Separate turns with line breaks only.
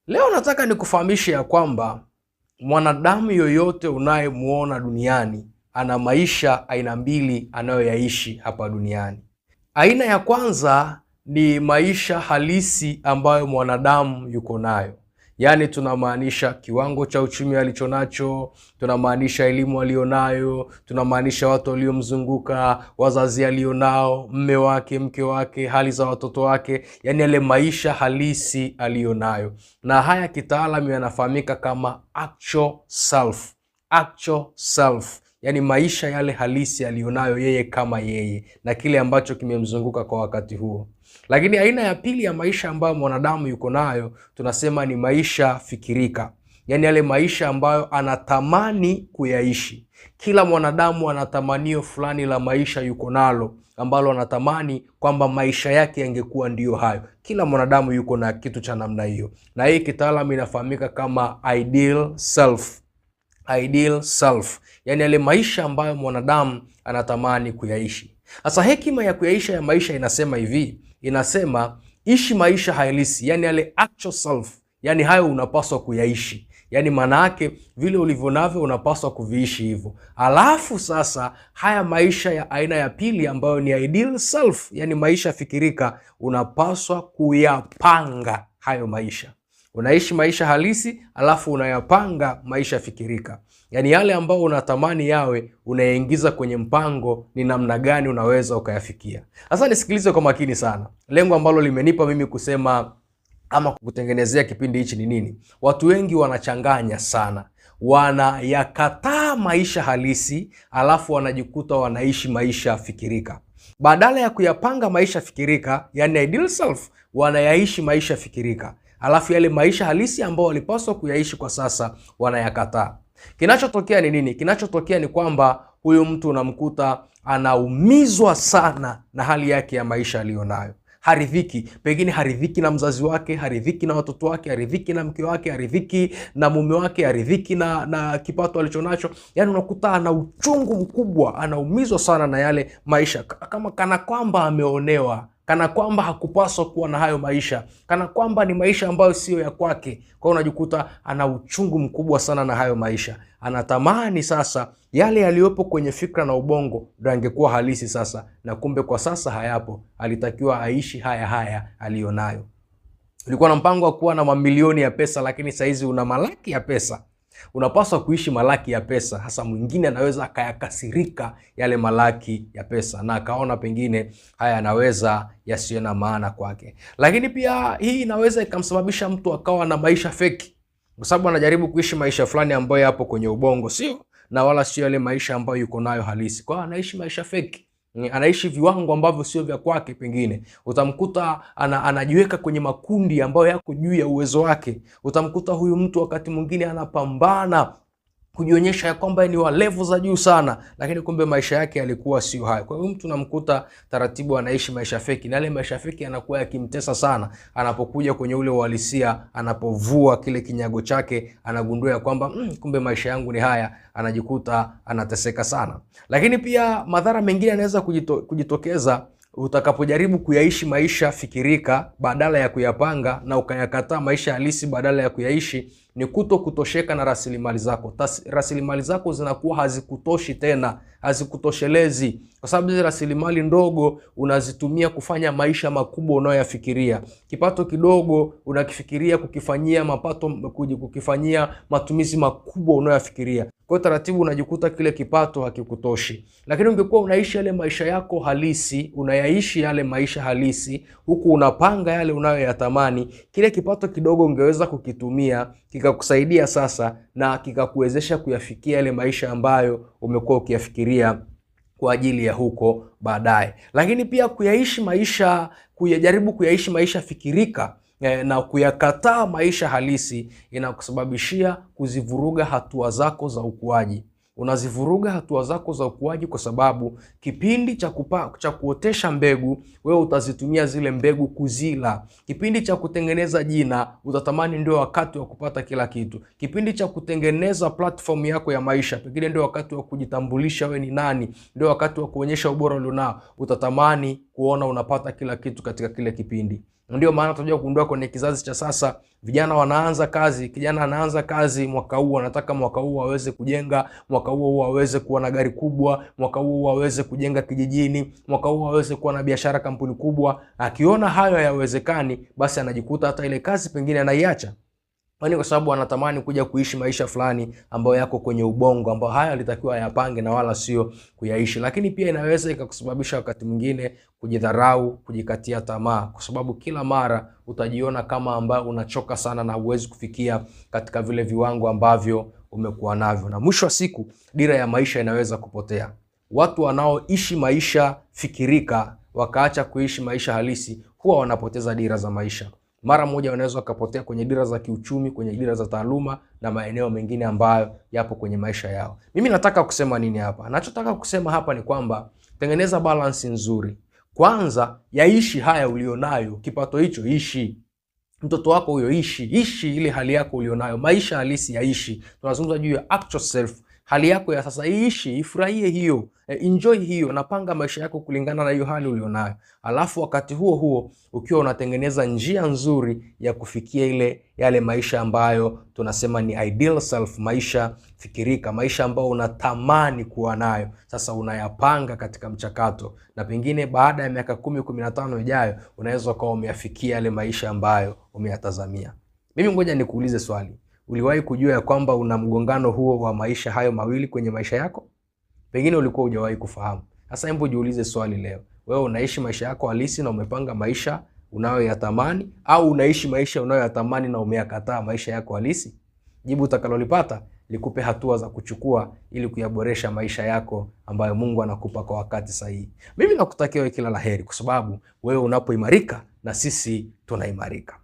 Leo nataka nikufahamishe ya kwamba mwanadamu yoyote unayemuona duniani ana maisha aina mbili anayoyaishi hapa duniani. Aina ya kwanza ni maisha halisi ambayo mwanadamu yuko nayo. Yaani tunamaanisha kiwango cha uchumi alichonacho, tunamaanisha elimu alionayo, tunamaanisha watu waliomzunguka, wazazi alionao, mme wake, mke wake, hali za watoto wake, yaani yale maisha halisi alionayo. Na haya kitaalamu yanafahamika kama actual self. Actual self. Yaani maisha yale halisi alionayo yeye kama yeye na kile ambacho kimemzunguka kwa wakati huo. Lakini aina ya pili ya maisha ambayo mwanadamu yuko nayo tunasema ni maisha fikirika. Yaani yale maisha ambayo anatamani kuyaishi. Kila mwanadamu anatamanio fulani la maisha yuko nalo ambalo anatamani kwamba maisha yake yangekuwa ndiyo hayo. Kila mwanadamu yuko na kitu cha namna hiyo. Na hii kitaalamu inafahamika kama ideal self. Ideal self. Yaani yale maisha ambayo mwanadamu anatamani kuyaishi. Sasa hekima ya kuyaishi ya maisha inasema hivi, inasema ishi maisha halisi, yaani yale actual self, yaani hayo unapaswa kuyaishi. Yaani maana yake vile ulivyo navyo unapaswa kuviishi hivyo. Alafu sasa haya maisha ya aina ya pili ambayo ni ideal self, yaani maisha fikirika, unapaswa kuyapanga hayo maisha. Unaishi maisha halisi, alafu unayapanga maisha fikirika. Yaani yale ambao unatamani yawe, unayaingiza kwenye mpango ni namna gani unaweza ukayafikia. Sasa nisikilize kwa makini sana. Lengo ambalo limenipa mimi kusema ama kukutengenezea kipindi hichi ni nini? Watu wengi wanachanganya sana. Wanayakataa maisha halisi, alafu wanajikuta wanaishi maisha fikirika. Badala ya kuyapanga maisha fikirika, yani ideal self, wanayaishi maisha fikirika. Alafu yale maisha halisi ambao walipaswa kuyaishi kwa sasa wanayakataa. Kinachotokea ni nini? Kinachotokea ni kwamba huyu mtu unamkuta anaumizwa sana na hali yake ya maisha aliyonayo. Haridhiki, pengine haridhiki na mzazi wake, haridhiki na watoto wake, haridhiki na mke wake, haridhiki na mume wake, haridhiki na kipato alichonacho. Yaani unakuta ana uchungu mkubwa, anaumizwa sana na yale maisha, kama kana kwamba ameonewa, kana kwamba hakupaswa kuwa na hayo maisha, kana kwamba ni maisha ambayo sio ya kwake. Kwa hiyo unajikuta ana uchungu mkubwa sana na hayo maisha. Anatamani sasa yale yaliyopo kwenye fikra na ubongo ndio angekuwa halisi sasa, na kumbe kwa sasa hayapo. Alitakiwa aishi haya alionayo. Ulikuwa na mpango wa kuwa na mamilioni ya pesa, lakini saizi una malaki ya pesa. Unapaswa kuishi malaki ya pesa. Hasa mwingine anaweza akayakasirika yale malaki ya pesa na akaona pengine haya anaweza yasiwe na maana kwake. Lakini pia hii inaweza ikamsababisha mtu akawa na maisha feki, kwa sababu anajaribu kuishi maisha fulani ambayo yapo kwenye ubongo, sio na wala sio yale maisha ambayo yuko nayo halisi. Kwa hiyo anaishi maisha feki. Anaishi viwango ambavyo sio vya kwake. Pengine utamkuta anajiweka kwenye makundi ambayo yako juu ya uwezo wake. Utamkuta huyu mtu wakati mwingine anapambana kujionyesha ya kwamba ni wa level za juu sana, lakini kumbe maisha yake yalikuwa sio hayo. Kwa hiyo mtu namkuta taratibu anaishi maisha feki, na yale maisha feki yanakuwa yakimtesa sana. Anapokuja kwenye ule uhalisia, anapovua kile kinyago chake, anagundua ya kwamba kumbe maisha yangu ni haya, anajikuta anateseka sana. Lakini pia madhara mengine yanaweza kujitokeza utakapojaribu kuyaishi maisha fikirika badala ya kuyapanga, na ukayakataa maisha halisi badala ya kuyaishi, ni kutosheka na rasilimali zako. Rasilimali zako zinakuwa hazikutoshi tena, hazikutoshelezi, kwa sababu hizo rasilimali ndogo unazitumia kufanya maisha makubwa unayoyafikiria. Kipato kidogo unakifikiria kukifanyia matumizi makubwa unayoyafikiria. Kwa taratibu unajikuta kile kipato hakikutoshi. Lakini ungekuwa unaishi yale maisha yako halisi, unayaishi yale maisha halisi, huku unapanga yale unayoyatamani, kile kipato kidogo ungeweza kukitumia kikakusaidia sasa, na kikakuwezesha kuyafikia yale maisha ambayo umekuwa ukiyafikiria kwa ajili ya huko baadaye. Lakini pia kujaribu kuyaishi maisha fikirika na kuyakataa maisha halisi inakusababishia kuzivuruga hatua zako za ukuaji. Unazivuruga hatua zako za ukuaji kwa sababu kipindi cha kuotesha mbegu, wewe utazitumia zile mbegu kuzila. Kipindi cha kutengeneza jina, utatamani ndio wakati wa kupata kila kitu. Kipindi cha kutengeneza platform yako ya maisha, pengine ndio wakati wa kujitambulisha wewe ni nani, ndio wakati wa kuonyesha ubora ulionao, utatamani kuona unapata kila kitu katika kile kipindi. Ndio maana tunajua kugundua kwenye kizazi cha sasa, vijana wanaanza kazi, kijana anaanza kazi mwaka huu, anataka mwaka huu aweze kujenga, mwaka huu aweze kuwa na gari kubwa, mwaka huu aweze kujenga kijijini, mwaka huu aweze kuwa na biashara, kampuni kubwa. Akiona hayo hayawezekani, basi anajikuta hata ile kazi pengine anaiacha. Kwa sababu anatamani kuja kuishi maisha fulani ambayo yako kwenye ubongo, ambayo haya alitakiwa yapange na wala sio kuyaishi. Lakini pia inaweza ikakusababisha wakati mwingine kujidharau, kujikatia tamaa, kwa sababu kila mara utajiona kama ambaye unachoka sana na huwezi kufikia katika vile viwango ambavyo umekuwa navyo, na mwisho wa siku dira ya maisha inaweza kupotea. Watu wanaoishi maisha fikirika wakaacha kuishi maisha halisi huwa wanapoteza dira za maisha. Mara moja wanaweza wakapotea kwenye dira za kiuchumi, kwenye dira za taaluma na maeneo mengine ambayo yapo kwenye maisha yao. Mimi nataka kusema nini hapa? Nachotaka kusema hapa ni kwamba tengeneza balance nzuri. Kwanza, yaishi haya ulionayo, kipato hicho ishi. Mtoto wako huyo ishi ile hali yako ulionayo, maisha halisi yaishi. Tunazungumza juu ya actual self. Hali yako ya sasa iishi, ifurahie hiyo, enjoy hiyo, napanga maisha yako kulingana na hiyo hali ulionayo. Alafu wakati huo huo ukiwa unatengeneza njia nzuri ya kufikia yale maisha ambayo tunasema ni ideal self, maisha fikirika, maisha ambayo unatamani kuwa nayo. Sasa unayapanga katika mchakato, na pengine baada ya miaka 10-15 ijayo unaweza kuwa umeyafikia yale maisha ambayo umeyatazamia. Mimi ngoja nikuulize swali. Uliwahi kujua ya kwamba una mgongano huo wa maisha hayo mawili kwenye maisha yako? Pengine ulikuwa hujawahi kufahamu. Sasa hebu jiulize swali leo. Wewe unaishi maisha yako halisi na umepanga maisha unayoyatamani, au unaishi maisha unayoyatamani na umeyakataa maisha yako halisi? Jibu utakalolipata likupe hatua za kuchukua ili kuyaboresha maisha yako ambayo Mungu anakupa kwa wakati sahihi. Mimi nakutakia wewe kila laheri, kwa sababu wewe unapoimarika na sisi tunaimarika.